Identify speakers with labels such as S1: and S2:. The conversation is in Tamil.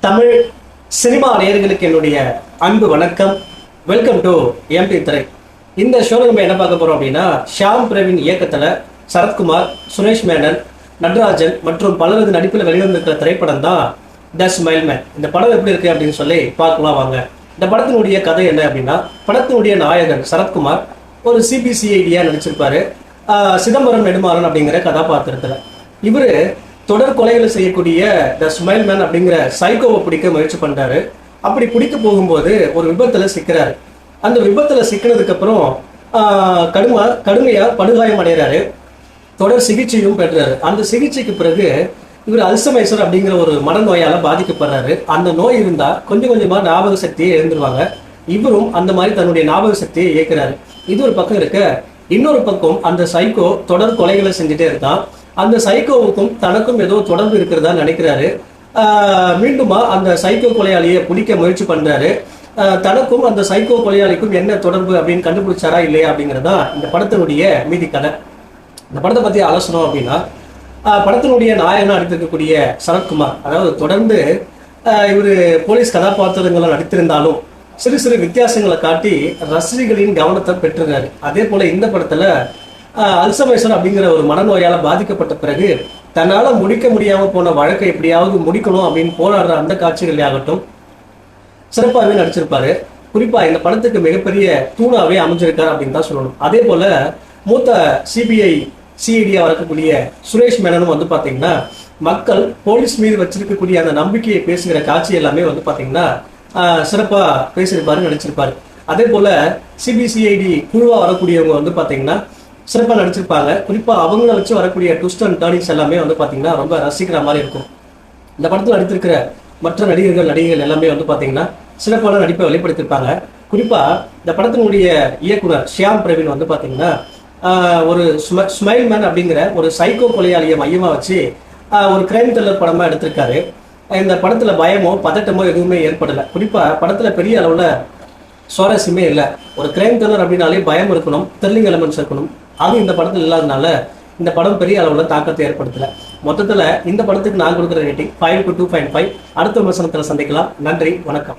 S1: தமிழ் சினிமா நேயர்களுக்கு என்னுடைய அன்பு வணக்கம். வெல்கம் டு எம்பி திரை. இந்த ஷோல நம்ம என்ன பார்க்க போறோம் அப்படின்னா, ஷியாம் பிரவீன் இயக்கத்துல சரத்குமார், சுரேஷ் மேனன், நடராஜன் மற்றும் பலரது நடிப்பில் வெளிவந்திருக்கிற திரைப்படம் தான் த ஸ்மைல் மேன். இந்த படம் எப்படி இருக்கு அப்படின்னு சொல்லி பார்க்கலாம் வாங்க. இந்த படத்தினுடைய கதை என்ன அப்படின்னா, படத்தினுடைய நாயகன் சரத்குமார் ஒரு சிபிசிஐடியா நடிச்சிருப்பாரு. சிதம்பரம் நெடுமாறன் அப்படிங்கிற கதாபாத்திரத்துல இவரு தொடர் கொலைகளை செய்யக்கூடிய த ஸ்மைல் மேன் அப்படிங்கிற சைக்கோவை பிடிக்க முயற்சி பண்றாரு. அப்படி பிடிக்க போகும்போது ஒரு விபத்துல சிக்கிறாரு. அந்த விபத்துல சிக்கினதுக்கு அப்புறம் கடுமையா படுகாயம் அடைகிறாரு. தொடர் சிகிச்சையும் பெறுறாரு. அந்த சிகிச்சைக்கு பிறகு இவர் அல்சமைசர் அப்படிங்கிற ஒரு மனநோயால பாதிக்கப்படுறாரு. அந்த நோய் இருந்தா கொஞ்சம் கொஞ்சமா ஞாபக சக்தியை இழந்துருவாங்க. இவரும் அந்த மாதிரி தன்னுடைய ஞாபக சக்தியை இயக்குறாரு. இது ஒரு பக்கம் இருக்க, இன்னொரு பக்கம் அந்த சைக்கோ தொடர் கொலைகளை செஞ்சுட்டே இருக்கான். அந்த சைக்கோவுக்கும் தனக்கும் ஏதோ தொடர்பு இருக்கிறதா நினைக்கிறாரு. மீண்டுமா அந்த சைக்கோ கொலையாளியை பிடிக்க முயற்சி பண்றாரு. தனக்கும் அந்த சைக்கோ கொலையாளிக்கும் என்ன தொடர்பு அப்படின்னு கண்டுபிடிச்சாரா இல்லையா அப்படிங்கிறதா இந்த படத்தினுடைய மீதி கதை. இந்த படத்தை பத்தி அலசணும் அப்படின்னா, படத்தினுடைய நாயகனா நடித்திருக்கக்கூடிய சரத்குமார், அதாவது தொடர்ந்து இவர் போலீஸ் கதாபாத்திரங்களை நடித்திருந்தாலும் சிறு சிறு வித்தியாசங்களை காட்டி ரசிகர்களின் கவனத்தை பெற்றுறாரு. அதே போல இந்த படத்துல அல்சமைசர் அப்படிங்கிற ஒரு மனநோயால பாதிக்கப்பட்ட பிறகு தன்னால முடிக்க முடியாம போன வழக்கை எப்படியாவது முடிக்கணும் அப்படின்னு போராடுற அந்த காட்சிகள் ஆகட்டும் சிறப்பாகவே நடிச்சிருப்பாரு. குறிப்பா இந்த படத்துக்கு மிகப்பெரிய தூணாவே அமைஞ்சிருக்காரு அப்படின்னு தான் சொல்லணும். அதே போல மூத்த சிஐடியா வரக்கூடிய சுரேஷ் மேனனும் வந்து பாத்தீங்கன்னா, மக்கள் போலீஸ் மீது வச்சிருக்கக்கூடிய அந்த நம்பிக்கையை பேசுகிற காட்சி எல்லாமே வந்து பாத்தீங்கன்னா சிறப்பா பேசியிருப்பாரு, நடிச்சிருப்பாரு. அதே போல சிபிசிஐடி குழுவா வரக்கூடியவங்க வந்து பாத்தீங்கன்னா சிறப்பாக நடிச்சிருப்பாங்க. குறிப்பா அவங்கள வச்சு வரக்கூடிய ட்விஸ்ட் அண்ட் டர்னிங்ஸ் எல்லாமே வந்து பாத்தீங்கன்னா ரொம்ப ரசிக்கிற மாதிரி இருக்கும். இந்த படத்தில் நடித்திருக்கிற மற்ற நடிகர்கள் எல்லாமே வந்து பாத்தீங்கன்னா சிறப்பான நடிப்பை வெளிப்படுத்தியிருப்பாங்க. குறிப்பா இந்த படத்தினுடைய இயக்குனர் ஷியாம் பிரவீன் வந்து பாத்தீங்கன்னா ஒரு ஸ்மைல் மேன் அப்படிங்கிற ஒரு சைக்கோ கொலையாளியை மையமா வச்சு ஒரு கிரைம் த்ரில்லர் படமா எடுத்திருக்காரு. இந்த படத்துல பயமோ பதட்டமோ எதுவுமே ஏற்படலை. குறிப்பா படத்துல பெரிய அளவுல சுவாரஸ்யமே இல்லை. ஒரு கிரைம் த்ரில்லர் அப்படின்னாலே பயம் இருக்கணும், த்ரில்லிங் எலிமெண்ட்ஸ் இருக்கணும். அது இந்த படத்தில் இல்லாதனால இந்த படம் பெரிய அளவுல தாக்கத்தை ஏற்படுத்தல. மொத்தத்துல இந்த படத்துக்கு நான் கொடுக்குற ரேட்டிங் 5 to 2.5. அடுத்த விமர்சனத்துல சந்திக்கலாம். நன்றி, வணக்கம்.